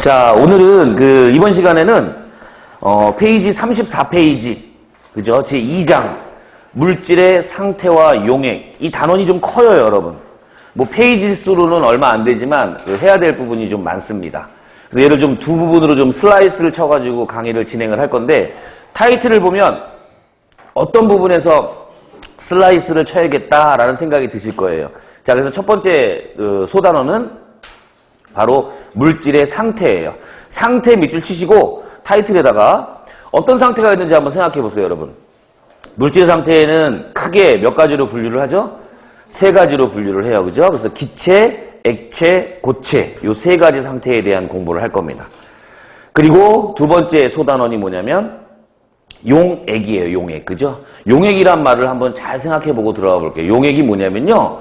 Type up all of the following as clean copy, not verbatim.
자, 오늘은 이번 시간에는 페이지 34페이지 그죠? 제2장 물질의 상태와 용액. 이 단원이 좀 커요, 여러분. 뭐 페이지 수로는 얼마 안 되지만 해야 될 부분이 좀 많습니다. 그래서 얘를 좀 두 부분으로 좀 슬라이스를 쳐가지고 강의를 진행을 할 건데, 타이틀을 보면 어떤 부분에서 슬라이스를 쳐야겠다라는 생각이 드실 거예요. 자, 그래서 첫 번째 소단원은 바로 물질의 상태예요. 상태 밑줄 치시고 타이틀에다가 어떤 상태가 있는지 한번 생각해 보세요, 여러분. 물질 상태에는 크게 몇 가지로 분류를 하죠? 세 가지로 분류를 해요. 그죠? 그래서 기체, 액체, 고체 요 세 가지 상태에 대한 공부를 할 겁니다. 그리고 두 번째 소단원이 뭐냐면 용액이에요. 용액. 그죠? 용액이란 말을 한번 잘 생각해 보고 들어가 볼게요. 용액이 뭐냐면요.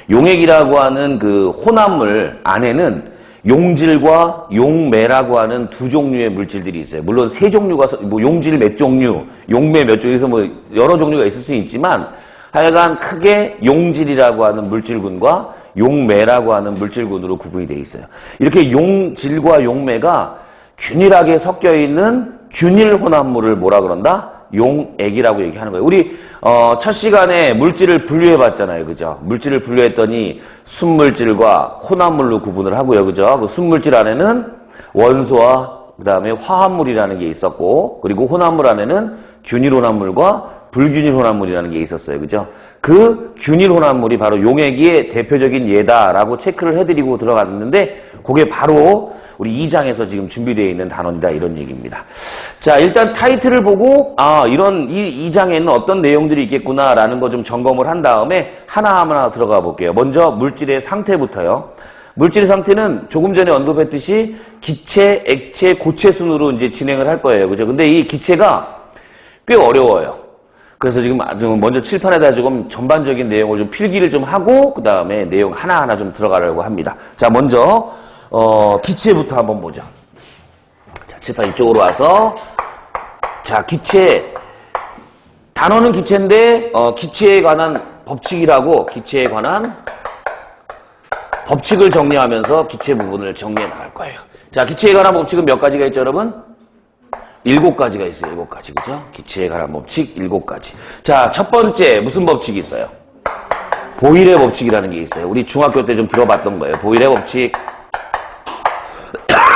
용액이라고 하는 혼합물 안에는 용질과 용매라고 하는 두 종류의 물질들이 있어요. 물론 세 종류가, 용질 몇 종류, 용매 몇 종류에서 여러 종류가 있을 수 있지만 하여간 크게 용질이라고 하는 물질군과 용매라고 하는 물질군으로 구분이 되어 있어요. 이렇게 용질과 용매가 균일하게 섞여 있는 균일 혼합물을 뭐라 그런다? 용액이라고 얘기하는 거예요. 우리 첫 시간에 물질을 분류해 봤잖아요. 그죠? 물질을 분류했더니 순물질과 혼합물로 구분을 하고요. 그죠? 그 순물질 안에는 원소와 그다음에 화합물이라는 게 있었고, 그리고 혼합물 안에는 균일 혼합물과 불균일 혼합물이라는 게 있었어요. 그죠? 그 균일 혼합물이 바로 용액의 대표적인 예다라고 체크를 해드리고 들어갔는데, 그게 바로 우리 2장에서 지금 준비되어 있는 단원이다, 이런 얘기입니다. 자, 일단 타이틀을 보고 이런 이 2장에는 어떤 내용들이 있겠구나라는 거 좀 점검을 한 다음에 하나하나 들어가 볼게요. 먼저 물질의 상태부터요. 물질의 상태는 조금 전에 언급했듯이 기체, 액체, 고체 순으로 이제 진행을 할 거예요. 그죠? 근데 이 기체가 꽤 어려워요. 그래서 지금 먼저 칠판에다 조금 전반적인 내용을 좀 필기를 좀 하고 그 다음에 내용 하나하나 좀 들어가려고 합니다. 자, 먼저 기체부터 한번 보죠. 자, 칠판 이쪽으로 와서, 자, 기체. 단어는 기체인데, 기체에 관한 법칙이라고, 기체에 관한 법칙을 정리하면서 기체 부분을 정리해 나갈 거예요. 자, 기체에 관한 법칙은 몇 가지가 있죠, 여러분? 7가지가 있어요, 7가지. 그죠? 기체에 관한 법칙 7가지. 자, 첫 번째, 무슨 법칙이 있어요? 보일의 법칙이라는 게 있어요. 우리 중학교 때 좀 들어봤던 거예요. 보일의 법칙.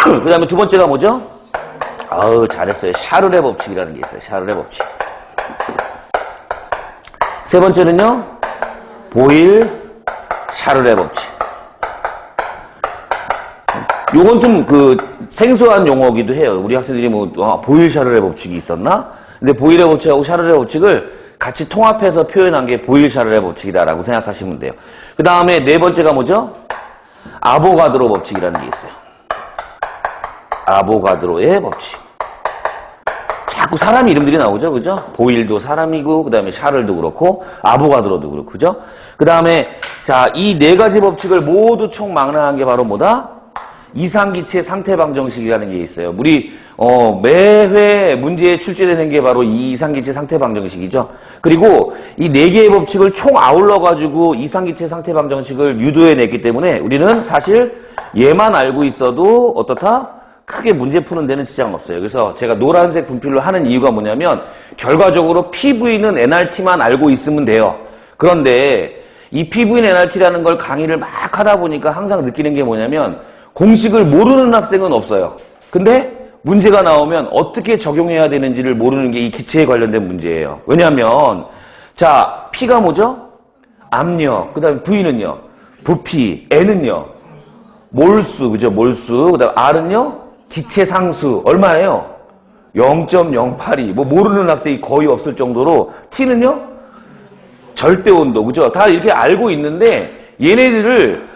그 다음에 두 번째가 뭐죠? 잘했어요. 샤를의 법칙이라는 게 있어요. 샤를의 법칙. 세 번째는요, 보일, 샤를의 법칙. 요건 좀 생소한 용어기도 해요. 우리 학생들이 보일, 샤를의 법칙이 있었나? 근데 보일의 법칙하고 샤를의 법칙을 같이 통합해서 표현한 게 보일, 샤를의 법칙이다라고 생각하시면 돼요. 그 다음에 네 번째가 뭐죠? 아보가드로 법칙이라는 게 있어요. 아보가드로의 법칙. 자꾸 사람 이름들이 나오죠, 그죠? 보일도 사람이고, 그 다음에 샤를도 그렇고, 아보가드로도 그렇고, 그죠? 그 다음에, 자, 이 네 가지 법칙을 모두 총망라한 게 바로 뭐다? 이상기체 상태방정식이라는 게 있어요. 우리, 매회 문제에 출제되는 게 바로 이 이상기체 상태방정식이죠. 그리고 이 네 개의 법칙을 총 아울러가지고 이상기체 상태방정식을 유도해냈기 때문에 우리는 사실 얘만 알고 있어도 어떻다? 크게 문제 푸는 데는 지장은 없어요. 그래서 제가 노란색 분필로 하는 이유가 뭐냐면 결과적으로 PV는 NRT만 알고 있으면 돼요. 그런데 이 PV는 NRT라는 걸 강의를 막 하다 보니까 항상 느끼는 게 뭐냐면 공식을 모르는 학생은 없어요. 근데 문제가 나오면 어떻게 적용해야 되는지를 모르는 게 이 기체에 관련된 문제예요. 왜냐하면 자, P가 뭐죠? 압력. 그 다음에 V는요? 부피. N은요? 몰수. 그죠? 몰수. 그 다음에 R은요? 기체 상수. 얼마예요? 0.082. 모르는 학생이 거의 없을 정도로 T는요? 절대 온도. 그죠? 다 이렇게 알고 있는데 얘네들을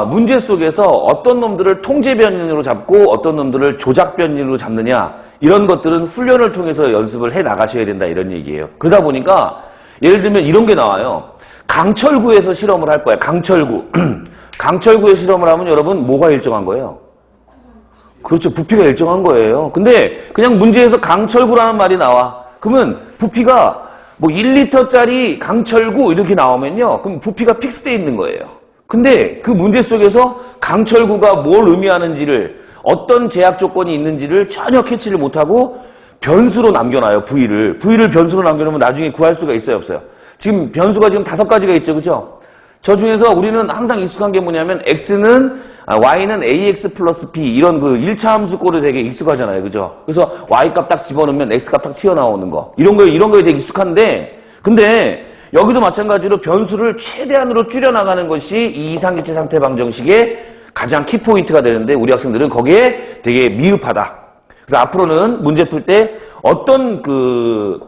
문제 속에서 어떤 놈들을 통제 변인으로 잡고 어떤 놈들을 조작 변인으로 잡느냐, 이런 것들은 훈련을 통해서 연습을 해 나가셔야 된다, 이런 얘기예요. 그러다 보니까 예를 들면 이런 게 나와요. 강철구에서 실험을 할 거야. 강철구. 강철구에서 실험을 하면 여러분 뭐가 일정한 거예요? 그렇죠. 부피가 일정한 거예요. 근데 그냥 문제에서 강철구라는 말이 나와. 그러면 부피가 뭐 1리터짜리 강철구 이렇게 나오면요. 그럼 부피가 픽스되어 있는 거예요. 근데 그 문제 속에서 강철구가 뭘 의미하는지를 어떤 제약 조건이 있는지를 전혀 캐치를 못하고 변수로 남겨놔요. V를 변수로 남겨놓으면 나중에 구할 수가 있어요, 없어요? 지금 변수가 지금 5가지가 있죠, 그죠? 저 중에서 우리는 항상 익숙한 게 뭐냐면 Y는 AX 플러스 B 이런 그 1차 함수 꼴이 되게 익숙하잖아요, 그죠? 그래서 Y 값 딱 집어넣으면 X 값 딱 튀어나오는 거 이런 거에 되게 익숙한데, 근데 여기도 마찬가지로 변수를 최대한으로 줄여나가는 것이 이 이상기체 상태 방정식의 가장 키포인트가 되는데 우리 학생들은 거기에 되게 미흡하다. 그래서 앞으로는 문제 풀 때 어떤 그